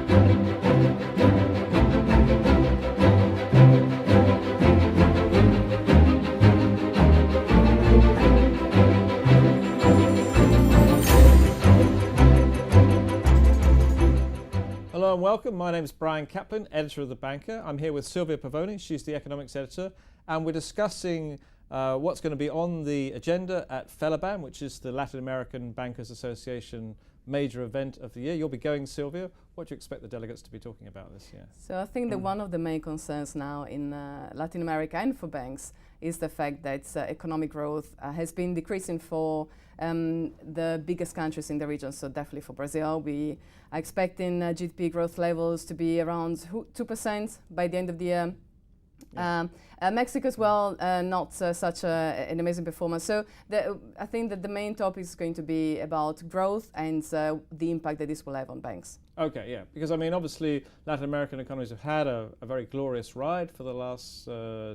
Hello and welcome. My name is Brian Caplen, editor of The Banker. I'm here with Silvia Pavoni. She's the economics editor, and we're discussing what's going to be on the agenda at Felaban, which is the Latin American Bankers Association major event of the year. You'll be going, Silvia. What do you expect the delegates to be talking about this year? So I think that one of the main concerns now in Latin America and for banks is the fact that economic growth has been decreasing for the biggest countries in the region. So definitely for Brazil, we are expecting GDP growth levels to be around 2% by the end of the year. Yeah. Mexico as well, not such an amazing performance. So I think that the main topic is going to be about growth and the impact that this will have on banks. Okay, yeah, because I mean, obviously, Latin American economies have had a very glorious ride for the last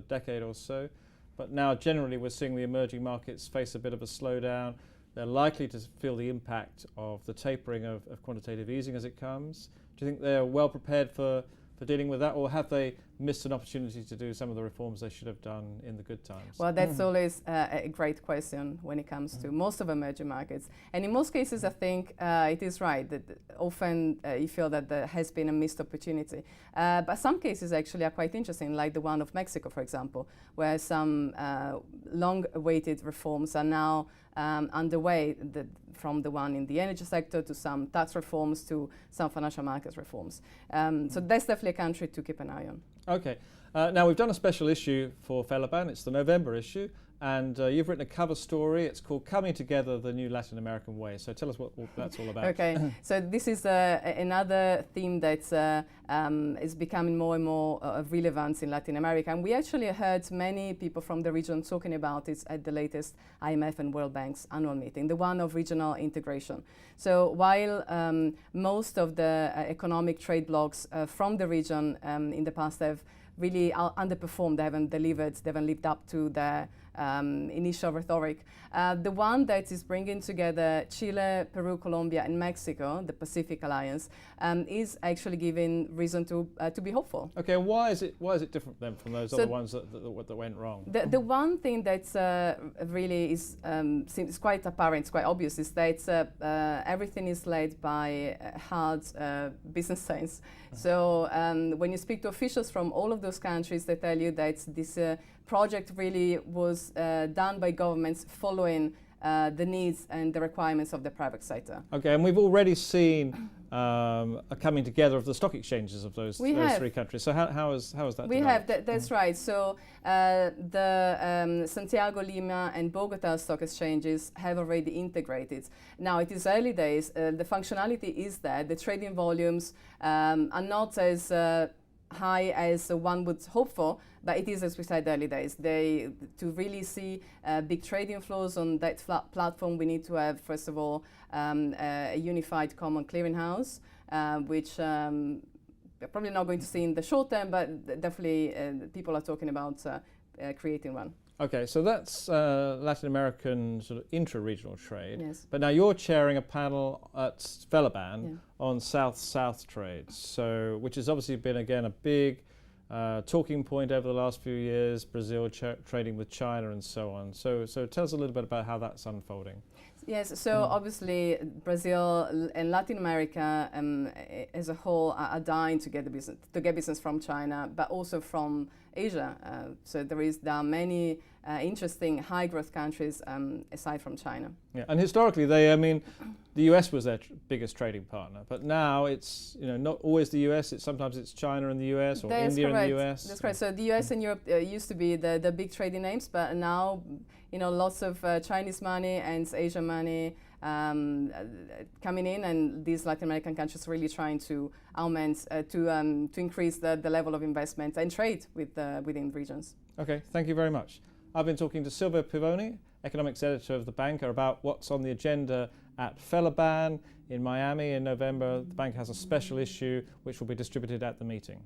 decade or so, but now generally we're seeing the emerging markets face a bit of a slowdown. They're likely to feel the impact of the tapering of quantitative easing as it comes. Do you think they're well prepared for dealing with that, or have they missed an opportunity to do some of the reforms they should have done in the good times? Well, that's always a great question when it comes to most of emerging markets. And in most cases, I think it is right that often you feel that there has been a missed opportunity. But some cases actually are quite interesting, like the one of Mexico, for example, where some long-awaited reforms are now underway, from the one in the energy sector to some tax reforms to some financial markets reforms. So that's definitely a country to keep an eye on. Okay. Now we've done a special issue for Felaban. It's the November issue, and you've written a cover story. It's called Coming Together, the New Latin American Way. So tell us what that's all about. Okay. So this is another theme that is becoming more and more of relevance in Latin America. And we actually heard many people from the region talking about it at the latest IMF and World Bank's annual meeting, the one of regional integration. So while most of the economic trade blocs from the region in the past have really underperformed, they haven't delivered, they haven't lived up to their initial rhetoric. The one that is bringing together Chile, Peru, Colombia and Mexico, the Pacific Alliance, is actually giving reason to be hopeful. Okay, why is it different then from those other ones that went wrong? The one thing that really is seems quite apparent, quite obvious, is that everything is led by hard business science. So when you speak to officials from all of those countries, they tell you that this project really was done by governments following the needs and the requirements of the private sector. Okay, and we've already seen a coming together of the stock exchanges of those three countries. So how is that? We have, that's right. So the Santiago, Lima and Bogota stock exchanges have already integrated. Now it is early days. The functionality is there. The trading volumes are not as high as one would hope for, but it is, as we said, early days. To really see big trading flows on that platform, we need to have, first of all, a unified common clearinghouse, which we're probably not going to see in the short term, but definitely people are talking about creating one. Okay, so that's Latin American sort of intra-regional trade. Yes. But now you're chairing a panel at Felaban on South-South trade, so which has obviously been again a big talking point over the last few years. Brazil trading with China and so on. So tell us a little bit about how that's unfolding. Yes, so obviously Brazil and Latin America as a whole are dying to get business from China, but also from Asia. So there are many interesting high growth countries aside from China. Yeah, and historically the US was their biggest trading partner, but now it's not always the US. Sometimes it's China and the US, or India and the US. That's correct. So the US and Europe used to be the big trading names, but now lots of Chinese money and Asian money coming in, and these Latin American countries really trying to augment to increase the level of investment and trade within regions. Okay, thank you very much. I've been talking to Silvia Pavoni, economics editor of The Banker, about what's on the agenda at Felaban in Miami in November. The Banker has a special issue which will be distributed at the meeting.